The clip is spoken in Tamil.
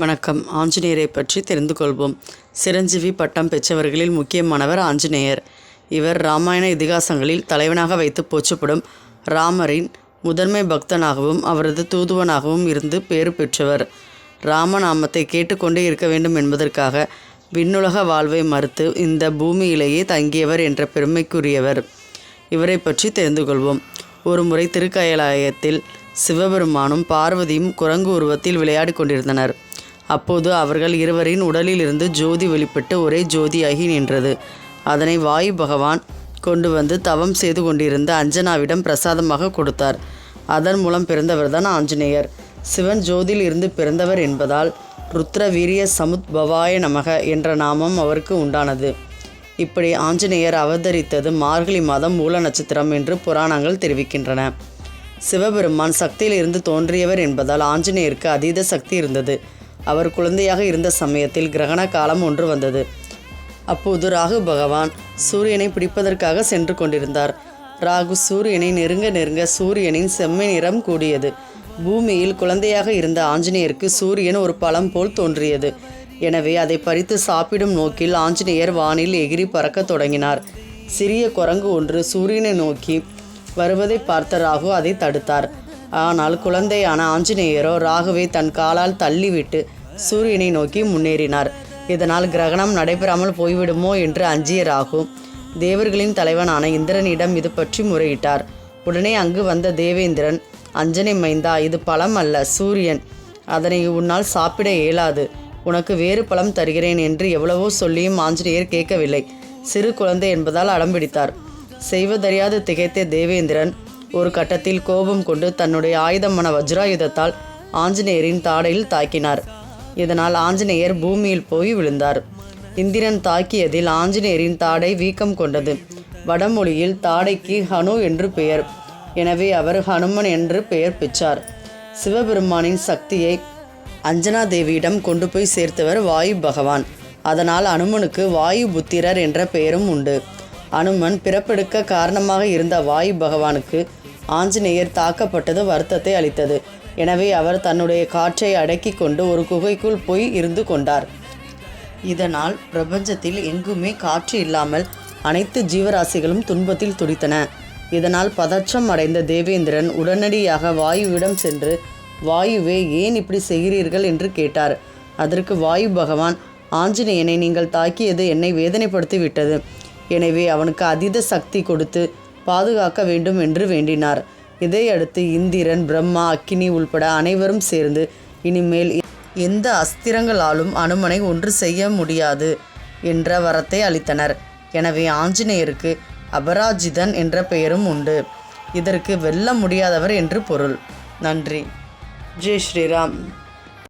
வணக்கம். ஆஞ்சநேயரை பற்றி தெரிந்து கொள்வோம். சிரஞ்சீவி பட்டம் பெற்றவர்களில் முக்கியமானவர் ஆஞ்சநேயர். இவர் இராமாயண இதிகாசங்களில் தலைவனாக வைத்து போற்றப்படும் ராமரின் முதன்மை பக்தனாகவும் அவரது தூதுவனாகவும் இருந்து பேறு பெற்றவர். ராமநாமத்தை கேட்டுக்கொண்டே இருக்க வேண்டும் என்பதற்காக விண்ணுலக வாழ்வை மறுத்து இந்த பூமியிலேயே தங்கியவர் என்ற பெருமைக்குரியவர். இவரை பற்றி தெரிந்து கொள்வோம். ஒரு முறை திருக்கயலாயத்தில் சிவபெருமானும் பார்வதியும் குரங்கு உருவத்தில் விளையாடி கொண்டிருந்தனர். அப்போது அவர்கள் இருவரின் உடலிலிருந்து ஜோதி வெளிப்பட்டு ஒரே ஜோதியாகி நின்றது. அதனை வாயு பகவான் கொண்டு வந்து தவம் செய்து கொண்டிருந்த அஞ்சனாவிடம் பிரசாதமாக கொடுத்தார். அதன் மூலம் பிறந்தவர்தான் ஆஞ்சநேயர். சிவன் ஜோதியில் இருந்து பிறந்தவர் என்பதால் ருத்ர வீரிய சமுத்பவாய நமக என்ற நாமம் அவருக்கு உண்டானது. இப்படி ஆஞ்சநேயர் அவதரித்தது மார்கழி மாதம் மூல நட்சத்திரம் என்று புராணங்கள் தெரிவிக்கின்றன. சிவபெருமான் சக்தியிலிருந்து தோன்றியவர் என்பதால் ஆஞ்சநேயருக்கு அதீத சக்தி இருந்தது. அவர் குழந்தையாக இருந்த சமயத்தில் கிரகண காலம் ஒன்று வந்தது. அப்போது ராகு பகவான் சூரியனை பிடிப்பதற்காக சென்று கொண்டிருந்தார். ராகு சூரியனை நெருங்க சூரியனின் செம்மை நிறம் கூடியது. பூமியில் குழந்தையாக இருந்த ஆஞ்சநேயருக்கு சூரியன் ஒரு பழம் போல் தோன்றியது. எனவே அதை பறித்து சாப்பிடும் நோக்கில் ஆஞ்சநேயர் வானில் எகிரி பறக்க தொடங்கினார். சிறிய குரங்கு ஒன்று சூரியனை நோக்கி வருவதை பார்த்த ராகு அதை தடுத்தார். ஆனால் குழந்தையான ஆஞ்சநேயரோ ராகுவை தன் காலால் தள்ளிவிட்டு சூரியனை நோக்கி முன்னேறினார். இதனால் கிரகணம் நடைபெறாமல் போய்விடுமோ என்று அஞ்சிய ராகு தேவர்களின் தலைவனான இந்திரனிடம் இது பற்றி முறையிட்டார். உடனே அங்கு வந்த தேவேந்திரன், அஞ்சனை மைந்தா, இது பழம் அல்ல, சூரியன். அதனை உன்னால் சாப்பிட இயலாது. உனக்கு வேறு பழம் தருகிறேன் என்று எவ்வளவோ சொல்லியும் ஆஞ்சநேயர் கேட்கவில்லை. சிறு குழந்தை என்பதால் அடம்பிடித்தார். செய்வதறியாது திகைத்த தேவேந்திரன் ஒரு கட்டத்தில் கோபம் கொண்டு தன்னுடைய ஆயுதமான வஜ்ராயுதத்தால் ஆஞ்சநேயரின் தாடையில் தாக்கினார். இதனால் ஆஞ்சநேயர் பூமியில் போய் விழுந்தார். இந்திரன் தாக்கியதில் ஆஞ்சநேயரின் தாடை வீக்கம் கொண்டது. வடமொழியில் தாடைக்கு ஹனு என்று பெயர். எனவே அவர் ஹனுமன் என்று பெயர் பெற்றார். சிவபெருமானின் சக்தியை அஞ்சனா தேவியிடம் கொண்டு போய் சேர்த்தவர் வாயு பகவான். அதனால் அனுமனுக்கு வாயு புத்திரர் என்ற பெயரும் உண்டு. அனுமன் பிறப்பெடுக்க காரணமாக இருந்த வாயு பகவானுக்கு ஆஞ்சநேயர் தாக்கப்பட்டது வருத்தத்தை அளித்தது. எனவே அவர் தன்னுடைய காற்றை அடக்கி கொண்டு ஒரு குகைக்குள் போய் இருந்து கொண்டார். இதனால் பிரபஞ்சத்தில் எங்குமே காற்று இல்லாமல் அனைத்து ஜீவராசிகளும் துன்பத்தில் துடித்தன. இதனால் பதற்றம் அடைந்த தேவேந்திரன் உடனடியாக வாயுவிடம் சென்று, வாயுவே, ஏன் இப்படி செய்கிறீர்கள் என்று கேட்டார். அதற்கு வாயு பகவான், ஆஞ்சநேயனை நீங்கள் தாக்கியது என்னை வேதனைப்படுத்தி விட்டது. எனவே அவனுக்கு அதீத சக்தி கொடுத்து பாதுகாக்க வேண்டும் என்று வேண்டினார். இதையடுத்து இந்திரன், பிரம்மா, அக்கினி உள்பட அனைவரும் சேர்ந்து இனிமேல் எந்த அஸ்திரங்களாலும் அனுமனை ஒன்று செய்ய முடியாது என்ற வரத்தை அளித்தனர். எனவே ஆஞ்சநேயருக்கு அபராஜிதன் என்ற பெயரும் உண்டு. இதற்கு வெல்ல முடியாதவர் என்று பொருள். நன்றி. ஜெய் ஸ்ரீராம்.